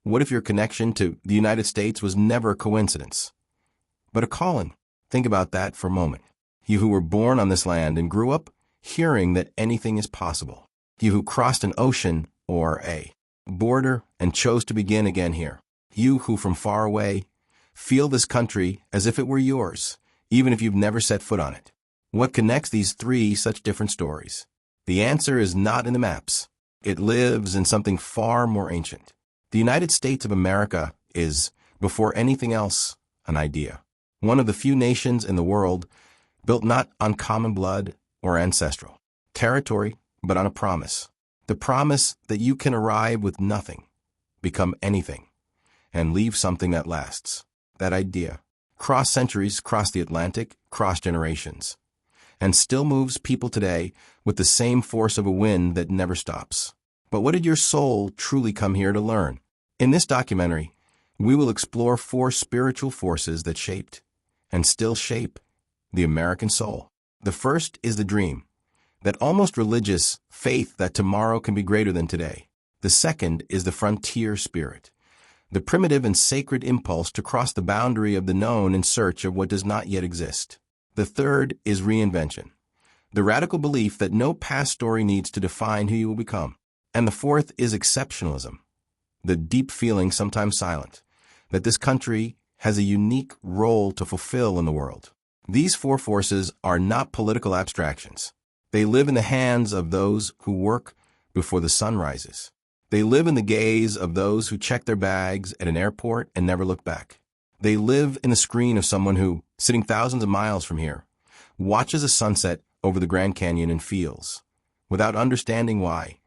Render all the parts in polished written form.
What if your connection to the United States was never a coincidence, but a calling? Think about that for a moment. You who were born on this land and grew up hearing that anything is possible. You who crossed an ocean or a border and chose to begin again here. You who from far away feel this country as if it were yours, even if you've never set foot on it. What connects these three such different stories? The answer is not in the maps. It lives in something far more ancient. The United States of America is, before anything else, an idea. One of the few nations in the world built not on common blood or ancestral territory, but on a promise. The promise that you can arrive with nothing, become anything, and leave something that lasts. That idea, cross centuries, cross the Atlantic, cross generations, and still moves people today with the same force of a wind that never stops. But what did your soul truly come here to learn? In this documentary, we will explore 4 spiritual forces that shaped and still shape the American soul. The first is the dream, that almost religious faith that tomorrow can be greater than today. The second is the frontier spirit, the primitive and sacred impulse to cross the boundary of the known in search of what does not yet exist. The third is reinvention, the radical belief that no past story needs to define who you will become. And the fourth is exceptionalism, the deep feeling, sometimes silent, that this country has a unique role to fulfill in the world. These 4 forces are not political abstractions. They live in the hands of those who work before the sun rises. They live in the gaze of those who check their bags at an airport and never look back. They live in the screen of someone who, sitting thousands of miles from here, watches a sunset over the Grand Canyon and feels, without understanding why,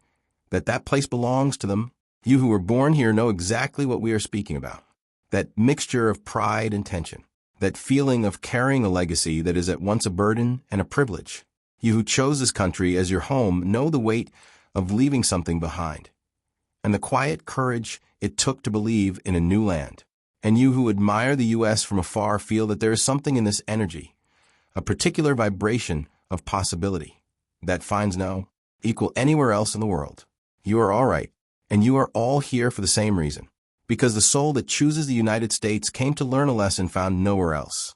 that place belongs to them. You who were born here know exactly what we are speaking about. That mixture of pride and tension, that feeling of carrying a legacy that is at once a burden and a privilege. You who chose this country as your home know the weight of leaving something behind, and the quiet courage it took to believe in a new land. And you who admire the U.S. from afar feel that there is something in this energy, a particular vibration of possibility, that finds no equal anywhere else in the world. You are all right, and you are all here for the same reason, because the soul that chooses the United States came to learn a lesson found nowhere else.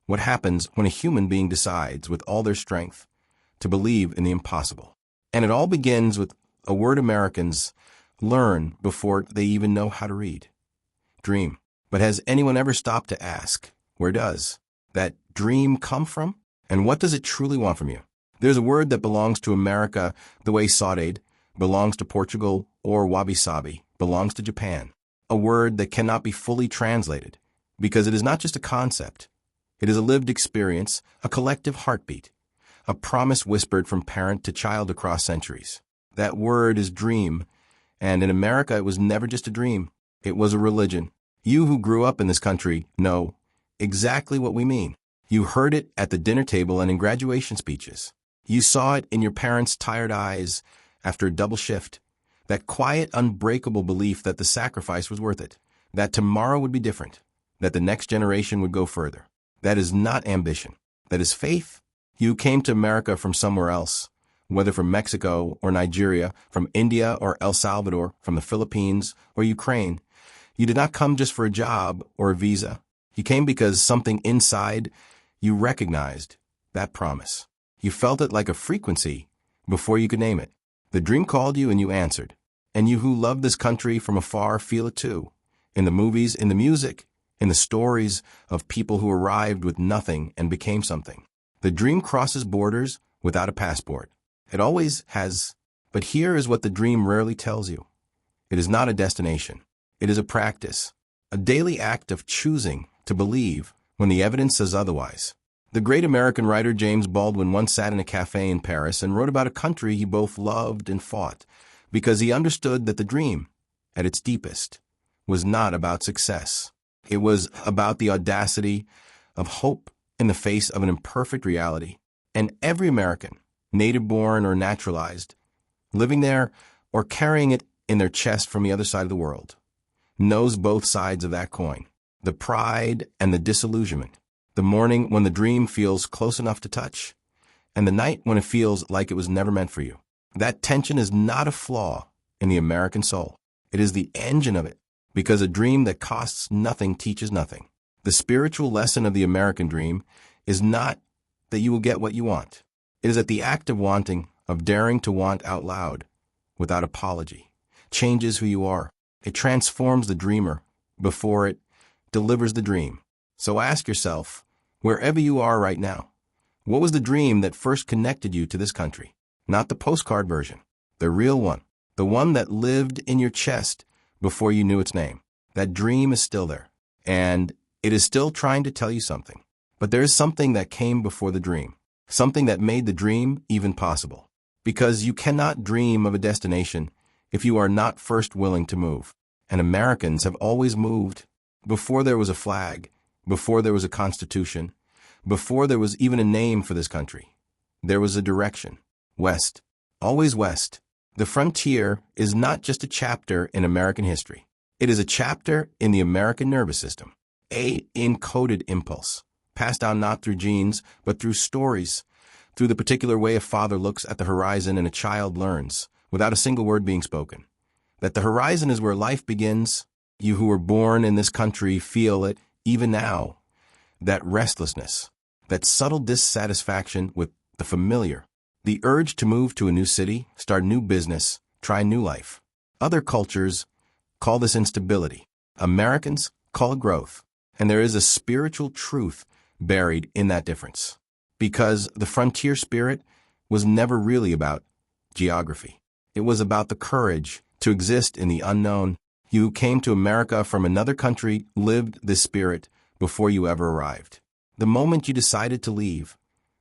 What happens when a human being decides, with all their strength, to believe in the impossible? And it all begins with a word Americans learn before they even know how to read. Dream. But has anyone ever stopped to ask, where does that dream come from? And what does it truly want from you? There's a word that belongs to America the way sauteed belongs to Portugal or wabi-sabi belongs to Japan. A word that cannot be fully translated because it is not just a concept. It is a lived experience, a collective heartbeat, a promise whispered from parent to child across centuries. That word is dream, and in America it was never just a dream. It was a religion. You who grew up in this country know exactly what we mean. You heard it at the dinner table and in graduation speeches. You saw it in your parents' tired eyes after a double shift. That quiet, unbreakable belief that the sacrifice was worth it, that tomorrow would be different, that the next generation would go further. That is not ambition. That is faith. You came to America from somewhere else, whether from Mexico or Nigeria, from India or El Salvador, from the Philippines or Ukraine. You did not come just for a job or a visa. You came because something inside you recognized that promise. You felt it like a frequency before you could name it. The dream called you and you answered. And you who love this country from afar feel it too. In the movies, in the music, in the stories of people who arrived with nothing and became something. The dream crosses borders without a passport. It always has. But here is what the dream rarely tells you. It is not a destination. It is a practice, a daily act of choosing to believe when the evidence says otherwise. The great American writer James Baldwin once sat in a cafe in Paris and wrote about a country he both loved and fought because he understood that the dream, at its deepest, was not about success. It was about the audacity of hope in the face of an imperfect reality. And every American, native-born or naturalized, living there or carrying it in their chest from the other side of the world, knows both sides of that coin, the pride and the disillusionment, the morning when the dream feels close enough to touch, and the night when it feels like it was never meant for you. That tension is not a flaw in the American soul. It is the engine of it. because a dream that costs nothing teaches nothing. The spiritual lesson of the American dream is not that you will get what you want. It is that the act of wanting, of daring to want out loud, without apology, changes who you are. It transforms the dreamer before it delivers the dream. So ask yourself, wherever you are right now, what was the dream that first connected you to this country? Not the postcard version, the real one, the one that lived in your chest before you knew its name. That dream is still there, and it is still trying to tell you something. But there is something that came before the dream, something that made the dream even possible. Because you cannot dream of a destination if you are not first willing to move. And Americans have always moved. Before there was a flag, before there was a constitution, before there was even a name for this country, there was a direction. West. Always west. The frontier is not just a chapter in American history. It is a chapter in the American nervous system. A encoded impulse, passed down not through genes, but through stories, through the particular way a father looks at the horizon and a child learns, without a single word being spoken. That the horizon is where life begins. You who were born in this country feel it, even now. That restlessness, that subtle dissatisfaction with the familiar, the urge to move to a new city, start a new business, try a new life. Other cultures call this instability. Americans call it growth. And there is a spiritual truth buried in that difference. Because the frontier spirit was never really about geography. It was about the courage to exist in the unknown. You who came to America from another country lived this spirit before you ever arrived. The moment you decided to leave,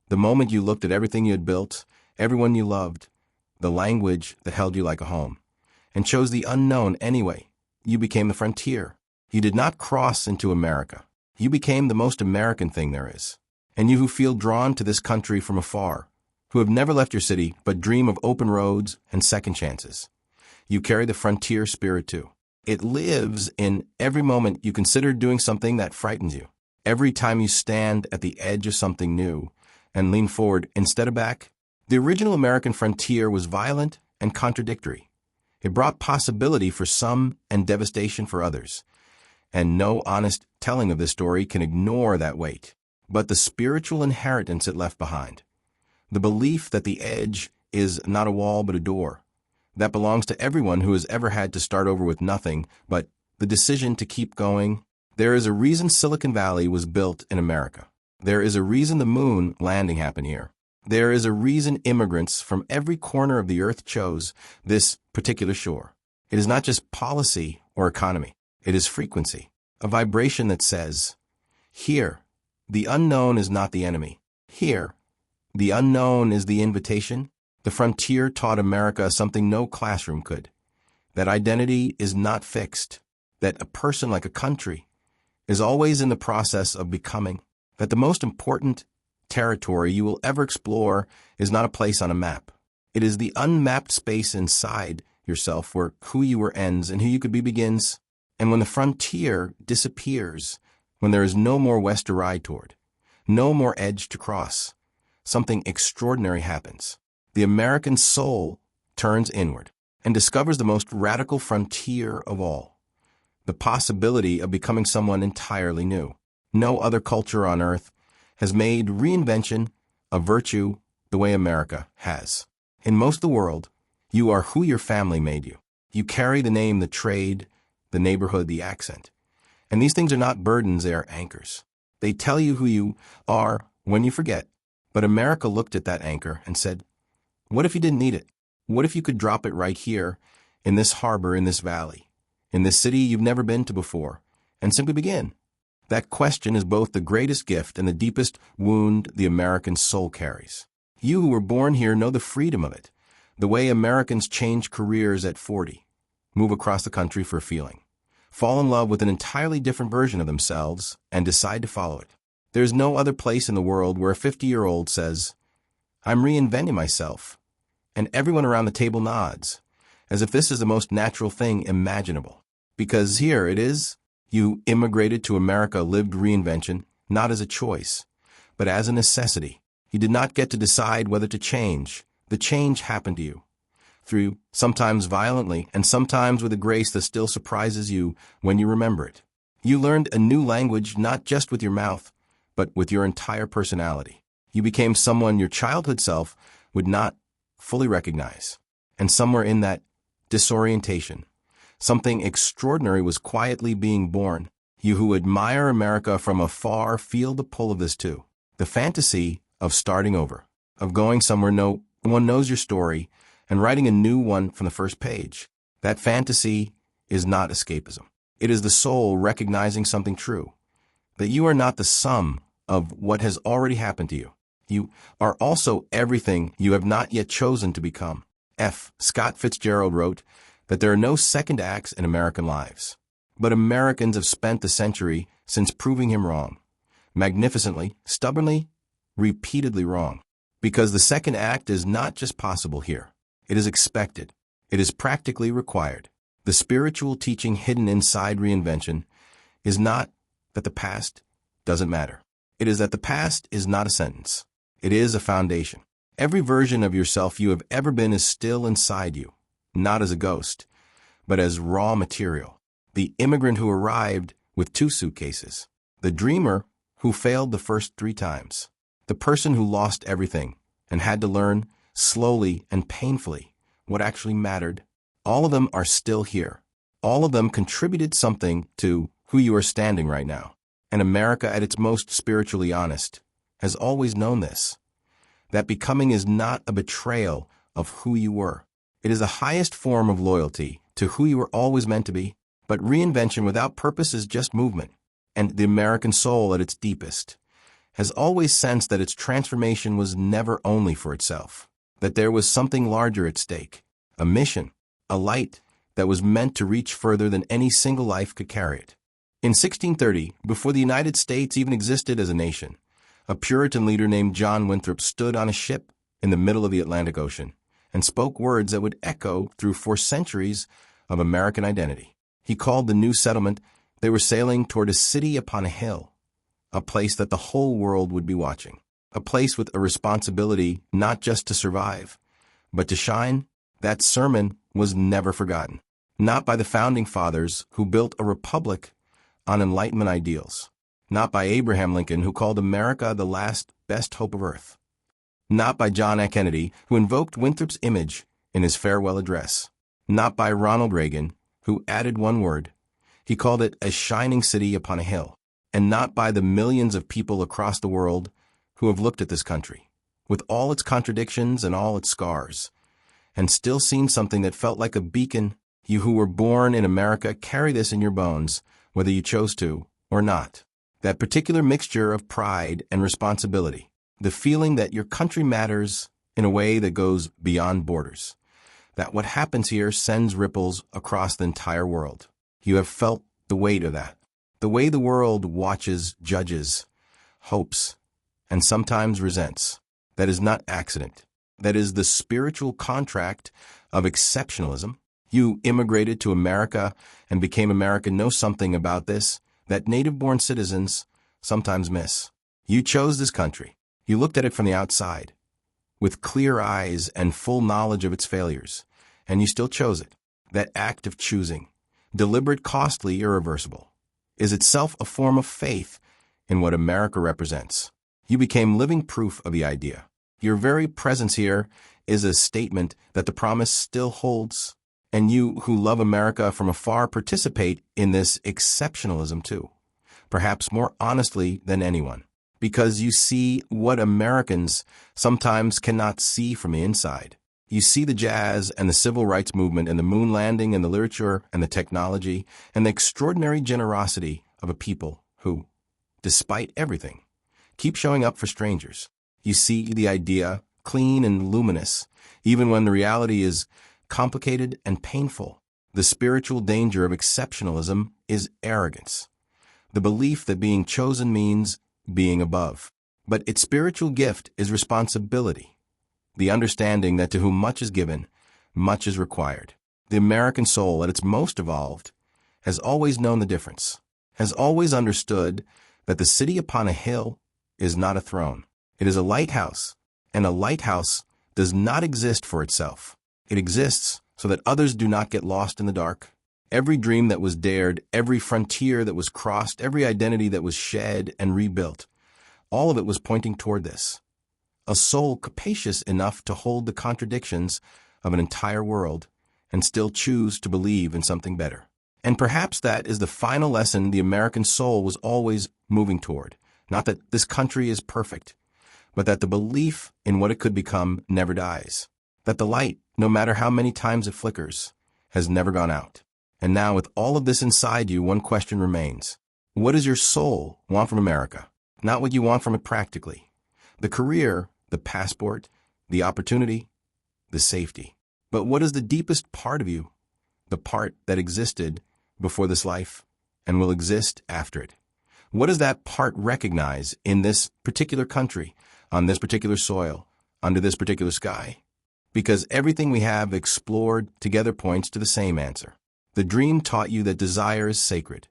the moment you looked at everything you had built, everyone you loved, the language that held you like a home, and chose the unknown anyway, you became the frontier. You did not cross into America. You became the most American thing there is. And you who feel drawn to this country from afar, who have never left your city but dream of open roads and second chances, you carry the frontier spirit too. It lives in every moment you consider doing something that frightens you. Every time you stand at the edge of something new and lean forward instead of back. The original American frontier was violent and contradictory. It brought possibility for some and devastation for others. And no honest telling of this story can ignore that weight. But the spiritual inheritance it left behind, the belief that the edge is not a wall but a door, that belongs to everyone who has ever had to start over with nothing, but the decision to keep going. There is a reason Silicon Valley was built in America. There is a reason the moon landing happened here. There is a reason immigrants from every corner of the earth chose this particular shore. It is not just policy or economy. It is frequency, a vibration that says, here, the unknown is not the enemy. Here, the unknown is the invitation. The frontier taught America something no classroom could, that identity is not fixed, that a person like a country is always in the process of becoming, that the most important territory you will ever explore is not a place on a map. It is the unmapped space inside yourself where who you were ends and who you could be begins. And when the frontier disappears, when there is no more west to ride toward, no more edge to cross, something extraordinary happens. The American soul turns inward and discovers the most radical frontier of all, the possibility of becoming someone entirely new. No other culture on earth has made reinvention a virtue the way America has. In most of the world, you are who your family made you. You carry the name, the trade, the neighborhood, the accent. And these things are not burdens, they are anchors. They tell you who you are when you forget. But America looked at that anchor and said, what if you didn't need it? What if you could drop it right here, in this harbor, in this valley, in this city you've never been to before, and simply begin? That question is both the greatest gift and the deepest wound the American soul carries. You who were born here know the freedom of it, the way Americans change careers at 40, move across the country for a feeling, fall in love with an entirely different version of themselves, and decide to follow it. There is no other place in the world where a 50-year-old says, I'm reinventing myself, and everyone around the table nods, as if this is the most natural thing imaginable. Because here it is, you immigrated to America, lived reinvention, not as a choice, but as a necessity. You did not get to decide whether to change. The change happened to you. through, sometimes violently, and sometimes with a grace that still surprises you when you remember it. You learned a new language not just with your mouth, but with your entire personality. You became someone your childhood self would not fully recognize. And somewhere in that disorientation, something extraordinary was quietly being born. You who admire America from afar feel the pull of this too. The fantasy of starting over, of going somewhere no one knows your story, and writing a new one from the first page. That fantasy is not escapism. It is the soul recognizing something true, that you are not the sum of what has already happened to you. You are also everything you have not yet chosen to become. F. Scott Fitzgerald wrote that there are no second acts in American lives, but Americans have spent the century since proving him wrong, magnificently, stubbornly, repeatedly wrong, because the second act is not just possible here. It is expected. It is practically required. The spiritual teaching hidden inside reinvention is not that the past doesn't matter. It is that the past is not a sentence. It is a foundation. Every version of yourself you have ever been is still inside you, not as a ghost, but as raw material. The immigrant who arrived with 2 suitcases. The dreamer who failed the first 3 times. The person who lost everything and had to learn slowly and painfully what actually mattered. All of them are still here. All of them contributed something to who you are standing right now. And America, at its most spiritually honest, has always known this, that becoming is not a betrayal of who you were. It is the highest form of loyalty to who you were always meant to be. But reinvention without purpose is just movement. And the American soul at its deepest has always sensed that its transformation was never only for itself, that there was something larger at stake, a mission, a light that was meant to reach further than any single life could carry it. In 1630, before the United States even existed as a nation, a Puritan leader named John Winthrop stood on a ship in the middle of the Atlantic Ocean and spoke words that would echo through 4 centuries of American identity. He called the new settlement they were sailing toward a city upon a hill, a place that the whole world would be watching, a place with a responsibility not just to survive, but to shine. That sermon was never forgotten, not by the founding fathers who built a republic on Enlightenment ideals, not by Abraham Lincoln, who called America the last best hope of earth, not by John F. Kennedy, who invoked Winthrop's image in his farewell address, not by Ronald Reagan, who added one word. He called it a shining city upon a hill, and not by the millions of people across the world who have looked at this country, with all its contradictions and all its scars, and still seen something that felt like a beacon. You who were born in America carry this in your bones, whether you chose to or not. That particular mixture of pride and responsibility, the feeling that your country matters in a way that goes beyond borders, that what happens here sends ripples across the entire world. You have felt the weight of that, the way the world watches, judges, hopes, and sometimes resents. That is not accident. That is the spiritual contract of exceptionalism. You immigrated to America and became American know something about this that native-born citizens sometimes miss. You chose this country. You looked at it from the outside, with clear eyes and full knowledge of its failures, and you still chose it. That act of choosing, deliberate, costly, irreversible, is itself a form of faith in what America represents. You became living proof of the idea. Your very presence here is a statement that the promise still holds, and you who love America from afar participate in this exceptionalism too, perhaps more honestly than anyone, because you see what Americans sometimes cannot see from the inside. You see the jazz and the civil rights movement and the moon landing and the literature and the technology and the extraordinary generosity of a people who, despite everything, keep showing up for strangers. You see the idea clean and luminous, even when the reality is complicated and painful. The spiritual danger of exceptionalism is arrogance, the belief that being chosen means being above. But its spiritual gift is responsibility, the understanding that to whom much is given, much is required. The American soul, at its most evolved, has always known the difference, has always understood that the city upon a hill is not a throne. It is a lighthouse, and a lighthouse does not exist for itself. It exists so that others do not get lost in the dark. Every dream that was dared, every frontier that was crossed, every identity that was shed and rebuilt, all of it was pointing toward this. A soul capacious enough to hold the contradictions of an entire world and still choose to believe in something better. And perhaps that is the final lesson the American soul was always moving toward. Not that this country is perfect, but that the belief in what it could become never dies. That the light, no matter how many times it flickers, has never gone out. And now, with all of this inside you, one question remains. What does your soul want from America? Not what you want from it practically. The career, the passport, the opportunity, the safety. But what is the deepest part of you? The part that existed before this life and will exist after it. What does that part recognize in this particular country, on this particular soil, under this particular sky? Because everything we have explored together points to the same answer. The dream taught you that desire is sacred,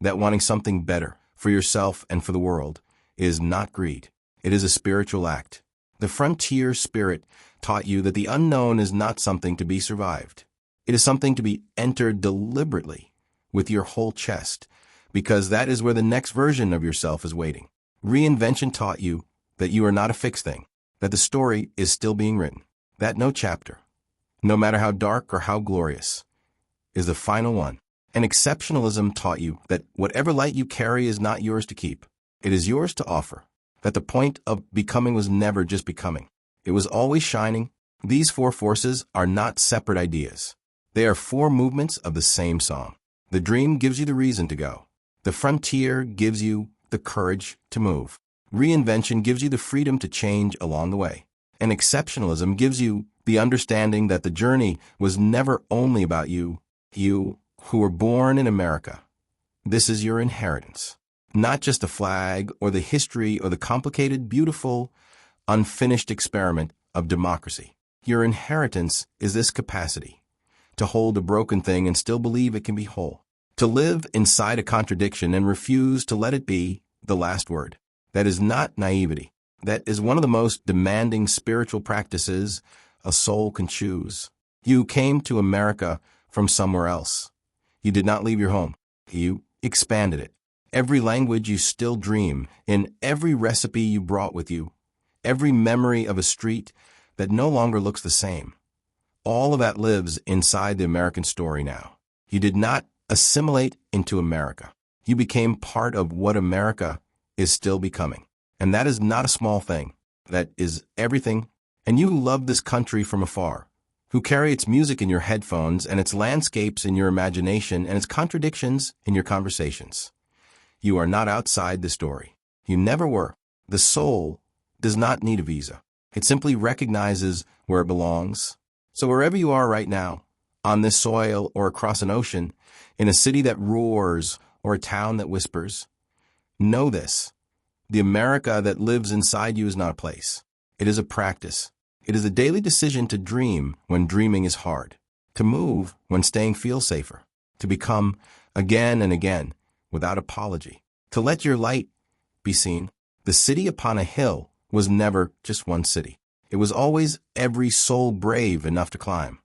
that wanting something better for yourself and for the world is not greed. It is a spiritual act. The frontier spirit taught you that the unknown is not something to be survived. It is something to be entered deliberately with your whole chest, because that is where the next version of yourself is waiting. Reinvention taught you that you are not a fixed thing, that the story is still being written, that no chapter, no matter how dark or how glorious, is the final one. And exceptionalism taught you that whatever light you carry is not yours to keep. It is yours to offer, that the point of becoming was never just becoming. It was always shining. These four forces are not separate ideas. They are four movements of the same song. The dream gives you the reason to go. The frontier gives you the courage to move. Reinvention gives you the freedom to change along the way. And exceptionalism gives you the understanding that the journey was never only about you who were born in America. This is your inheritance. Not just a flag or the history or the complicated, beautiful, unfinished experiment of democracy. Your inheritance is this capacity to hold a broken thing and still believe it can be whole. To live inside a contradiction and refuse to let it be the last word. That is not naivety. That is one of the most demanding spiritual practices a soul can choose. You came to America from somewhere else. You did not leave your home. You expanded it. Every language you still dream, in every recipe you brought with you, every memory of a street that no longer looks the same. All of that lives inside the American story now. You did not assimilate into America. You became part of what America is still becoming. And that is not a small thing. That is everything. And you who love this country from afar, who carry its music in your headphones and its landscapes in your imagination and its contradictions in your conversations. You are not outside the story. You never were. The soul does not need a visa. It simply recognizes where it belongs. So wherever you are right now, on this soil or across an ocean, in a city that roars or a town that whispers, know this. The America that lives inside you is not a place. It is a practice. It is a daily decision to dream when dreaming is hard, to move when staying feels safer, to become again and again without apology, to let your light be seen. The city upon a hill was never just one city. It was always every soul brave enough to climb.